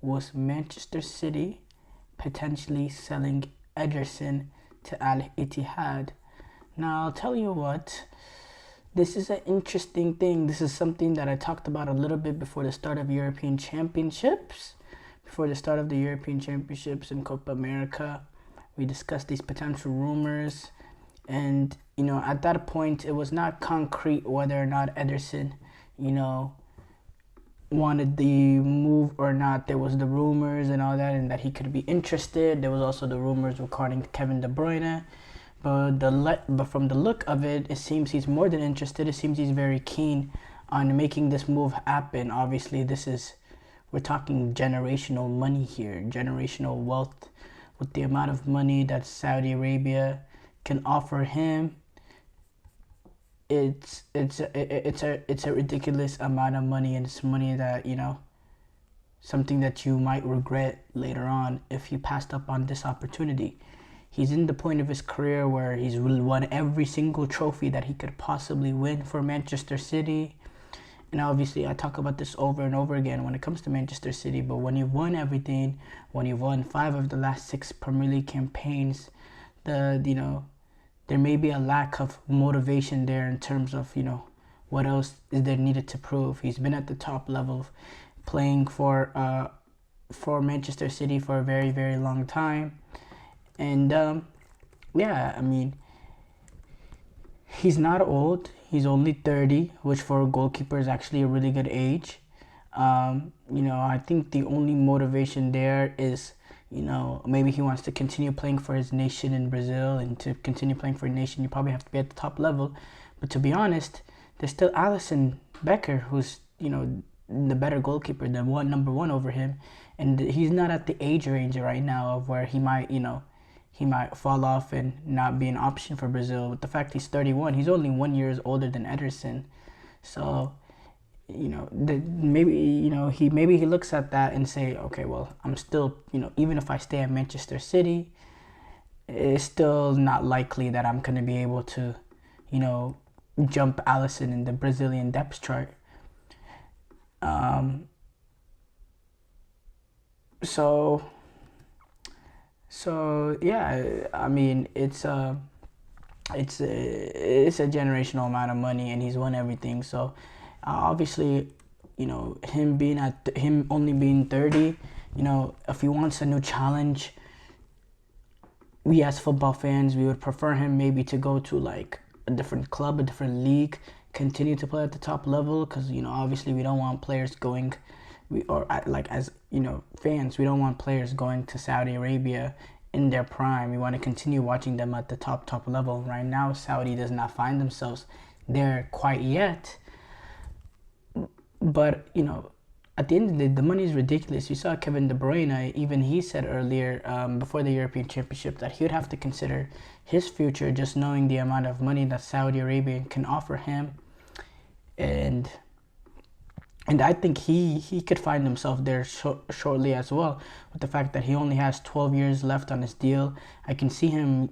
was Manchester City potentially selling Ederson to Al Ittihad. Now, I'll tell you what, this is an interesting thing. This is something that I talked about a little bit before the start of European Championships. Before the start of the European Championships in Copa America, we discussed these potential rumors. And, at that point, it was not concrete whether or not Ederson, wanted the move or not. There was the rumors and all that, and that he could be interested. There was also the rumors regarding Kevin De Bruyne. But from the look of it, it seems he's more than interested. It seems he's very keen on making this move happen. Obviously, we're talking generational money here, generational wealth, with the amount of money that Saudi Arabia can offer him. It's a ridiculous amount of money, and it's money that something that you might regret later on if you passed up on this opportunity. He's in the point of his career where he's won every single trophy that he could possibly win for Manchester City. And obviously, I talk about this over and over again when it comes to Manchester City. But when you've won everything, when you've won 5 of the last 6 Premier League campaigns, there may be a lack of motivation there in terms of, what else is there needed to prove. He's been at the top level, playing for Manchester City for a very, very long time. And, he's not old. He's only 30, which for a goalkeeper is actually a really good age. I think the only motivation there is, maybe he wants to continue playing for his nation in Brazil, and to continue playing for a nation, you probably have to be at the top level. But to be honest, there's still Alisson Becker, who's, the better goalkeeper, the number one over him. And he's not at the age range right now of where he might fall off and not be an option for Brazil. With the fact he's 31, he's only 1 year older than Ederson. So, maybe he looks at that and say, okay, well, I'm still, even if I stay at Manchester City, it's still not likely that I'm going to be able to, jump Alisson in the Brazilian depth chart. So yeah, it's a generational amount of money, and he's won everything. So obviously, him only being 30, if he wants a new challenge, we as football fans, we would prefer him maybe to go to like a different club, a different league, continue to play at the top level, because obviously we don't want players going, fans, we don't want players going to Saudi Arabia in their prime. We want to continue watching them at the top level. Right now, Saudi does not find themselves there quite yet. But, at the end of the day, the money is ridiculous. You saw Kevin De Bruyne, even he said earlier, before the European Championship, that he would have to consider his future just knowing the amount of money that Saudi Arabia can offer him. And I think he could find himself there shortly as well, with the fact that he only has 12 years left on his deal. I can see him,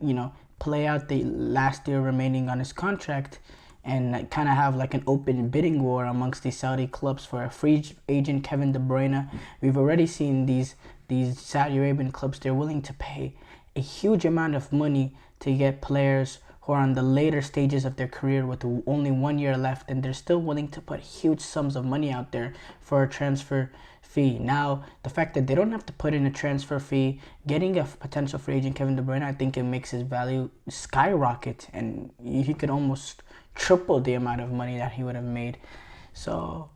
play out the last year remaining on his contract, and kind of have like an open bidding war amongst these Saudi clubs for a free agent Kevin De Bruyne. We've already seen these Saudi Arabian clubs, they're willing to pay a huge amount of money to get players who are on the later stages of their career with only 1 year left, and they're still willing to put huge sums of money out there for a transfer fee. Now, the fact that they don't have to put in a transfer fee, getting a potential free agent Kevin De Bruyne, I think it makes his value skyrocket, and he could almost triple the amount of money that he would have made. So,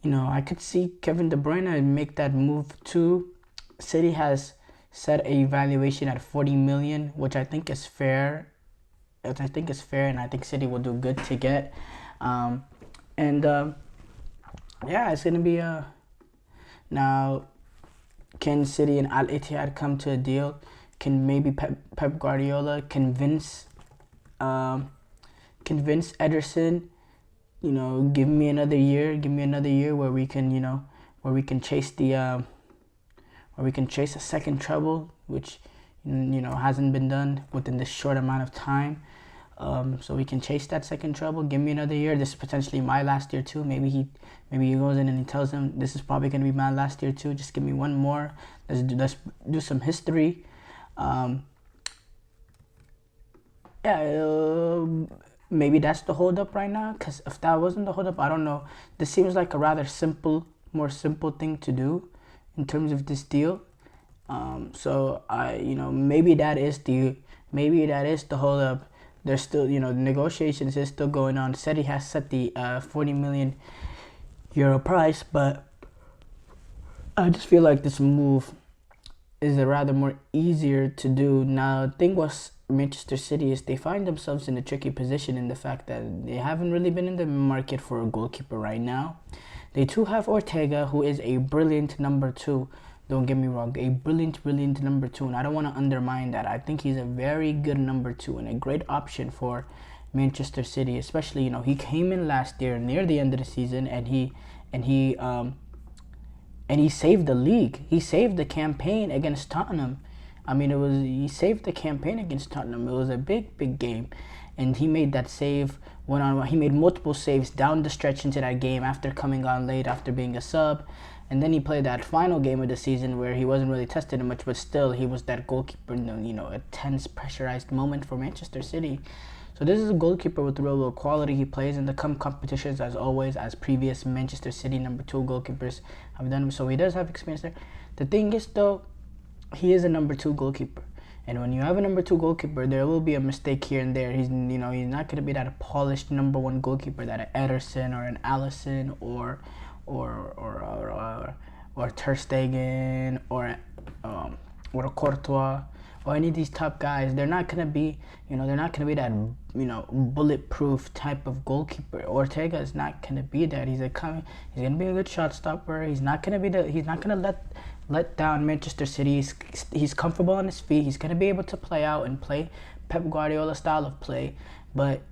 I could see Kevin De Bruyne make that move too. City has set a valuation at 40 million, which I think is fair. And I think City will do good to get. It's going to be now, can City and Al Ittihad come to a deal? Can maybe Pep Guardiola convince Ederson, give me another year where we can chase a second treble, which hasn't been done within this short amount of time. so we can chase that second treble. Give me another year. This is potentially my last year too. Maybe he goes in and he tells him this is probably going to be my last year too. Just give me one more. Let's do some history. Maybe that's the holdup right now. Because if that wasn't the holdup, I don't know. This seems like a rather more simple thing to do in terms of this deal. So maybe that is the holdup. There's still, the negotiations is still going on. Said he has set the 40 million euro price, but I just feel like this move is a rather more easier to do. Now, the thing was Manchester City is they find themselves in a tricky position in the fact that they haven't really been in the market for a goalkeeper right now. They too have Ortega, who is a brilliant number 2. Don't get me wrong, a brilliant number 2, and I don't want to undermine that. I think he's a very good number 2 and a great option for Manchester City, especially, he came in last year near the end of the season and he saved the league. He saved the campaign against Tottenham. He saved the campaign against Tottenham. It was a big game, and he made that save one-on-one. He made multiple saves down the stretch into that game after coming on late, after being a sub. And then he played that final game of the season where he wasn't really tested much, but still he was that goalkeeper, a tense, pressurized moment for Manchester City. So this is a goalkeeper with real quality. He plays in the competitions as always, as previous Manchester City number 2 goalkeepers have done. So he does have experience there. The thing is, though, he is a number 2 goalkeeper. And when you have a number 2 goalkeeper, there will be a mistake here and there. He's not going to be that polished number 1 goalkeeper that an Ederson or an Alisson or Ter Stegen or a Courtois or any of these top guys. They're not gonna be that bulletproof type of goalkeeper. Ortega is not gonna be that. He's gonna be a good shot stopper. He's not gonna let down Manchester City. He's comfortable on his feet. He's gonna be able to play out and play Pep Guardiola style of play, but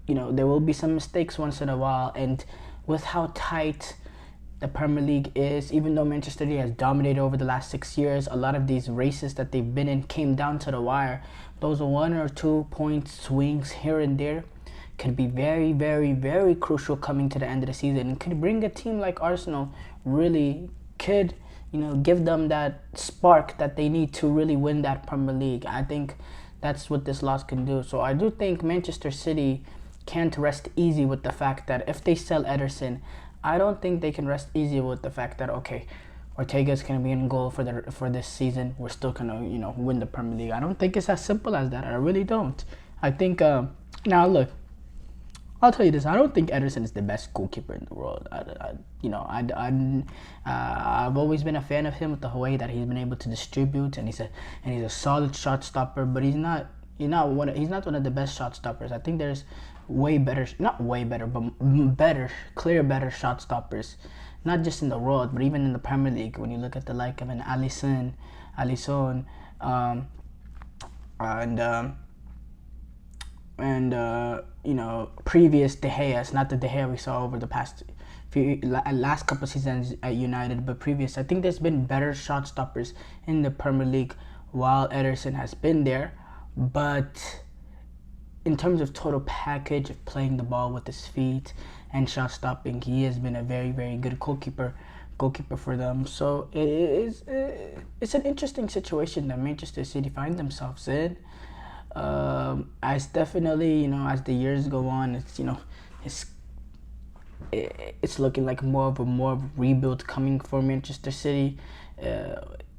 there will be some mistakes once in a while. And with how tight the Premier League is, even though Manchester City has dominated over the last 6 years, a lot of these races that they've been in came down to the wire. Those 1 or 2 point swings here and there could be very, very, very crucial coming to the end of the season, and could bring a team like Arsenal could give them that spark that they need to really win that Premier League. I think that's what this loss can do. So I do think Manchester City can't rest easy with the fact that if they sell Ederson, I don't think they can rest easy with the fact that, okay, Ortega's going to be in goal for this season. We're still going to, win the Premier League. I don't think it's as simple as that. I really don't. I think, now look, I'll tell you this. I don't think Ederson is the best goalkeeper in the world. I've always been a fan of him with the way that he's been able to distribute, and he's a solid shot stopper, but he's not one of the best shot stoppers. I think there's clear better shot stoppers, not just in the world, but even in the Premier League. When you look at the like of an Alisson, previous De Gea's, not the De Gea we saw over the last couple of seasons at United, but previous. I think there's been better shot stoppers in the Premier League while Ederson has been there, but in terms of total package of playing the ball with his feet and shot stopping, he has been a very, very good goalkeeper for them. So it's an interesting situation that Manchester City find themselves in. As definitely, as the years go on, it's looking like more of a rebuild coming for Manchester City.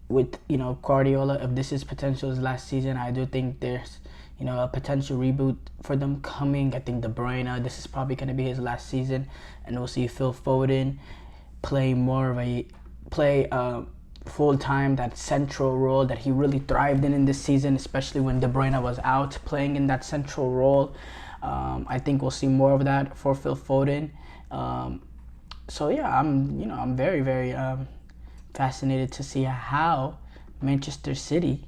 With Guardiola, if this is potential as last season, I do think there's a potential reboot for them coming. I think De Bruyne, this is probably going to be his last season, and we'll see Phil Foden play full-time, that central role that he really thrived in this season, especially when De Bruyne was out, playing in that central role. I think we'll see more of that for Phil Foden. So yeah, I'm very, very fascinated to see how Manchester City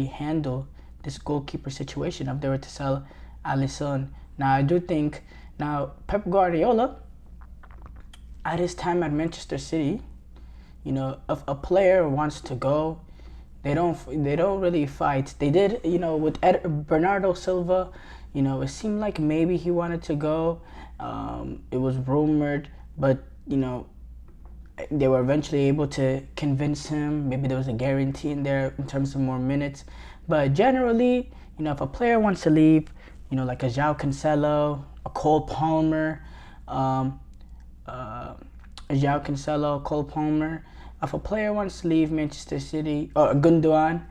handle this goalkeeper situation if they were to sell Alisson. Now, I do think Pep Guardiola, at his time at Manchester City, if a player wants to go, They don't really fight. They did, with Bernardo Silva. It seemed like maybe he wanted to go. It was rumored, but they were eventually able to convince him. Maybe there was a guarantee in there in terms of more minutes. But generally, if a player wants to leave, like a João Cancelo, a Cole Palmer, Cole Palmer. If a player wants to leave Manchester City or Gundogan,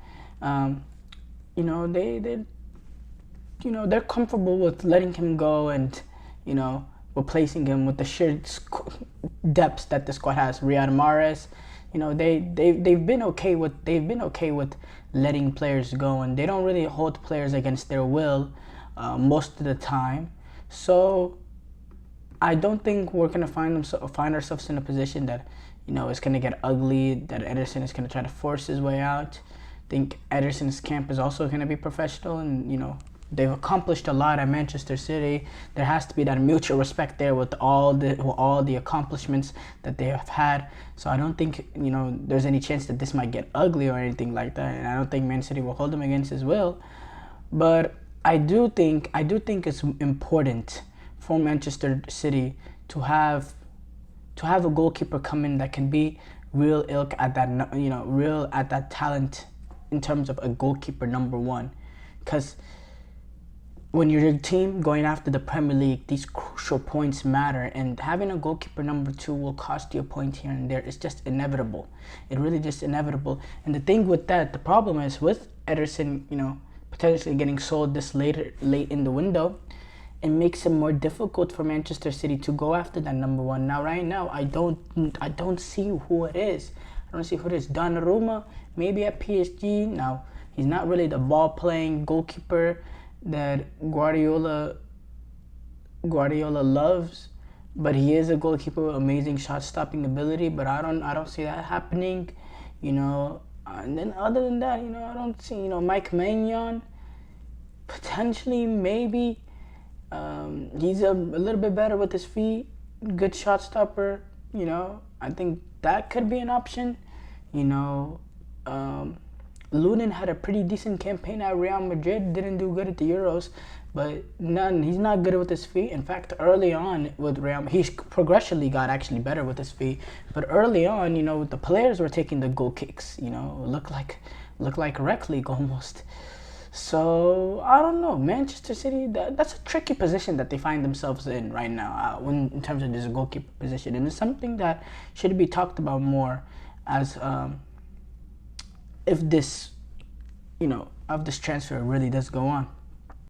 they're comfortable with letting him go and replacing him with the sheer depth that the squad has. Riyad Mahrez, they've been okay with letting players go, and they don't really hold players against their will most of the time. So I don't think we're gonna find ourselves in a position that it's gonna get ugly, that Ederson is gonna try to force his way out. I think Ederson's camp is also gonna be professional, and they've accomplished a lot at Manchester City. There has to be that mutual respect there with all the accomplishments that they have had. So I don't think there's any chance that this might get ugly or anything like that. And I don't think Man City will hold him against his will. But I do think it's important for Manchester City to have a goalkeeper come in that can be real ilk at that real at that talent in terms of a goalkeeper number one, because when you're a team going after the Premier League, these crucial points matter, and having a goalkeeper number two will cost you a point here and there. It's just inevitable. It really just inevitable. And the thing with that, the problem is with Ederson, potentially getting sold this late in the window, it makes it more difficult for Manchester City to go after that number one. Now, right now, I don't see who it is. I don't see who it is. Donnarumma, maybe at PSG. Now, he's not really the ball-playing goalkeeper that Guardiola loves, but he is a goalkeeper with amazing shot-stopping ability. But I don't see that happening. And then other than that, I don't see Mike Maignan. Potentially, maybe. He's a little bit better with his feet, good shot stopper. I think that could be an option. Lunin had a pretty decent campaign at Real Madrid, didn't do good at the Euros, but he's not good with his feet. In fact, early on with Real, he progressively got actually better with his feet. But early on, the players were taking the goal kicks. Looked like rec league almost. So I don't know, Manchester City. That's a tricky position that they find themselves in right now, in terms of this goalkeeper position, and it's something that should be talked about more, as if this transfer really does go on.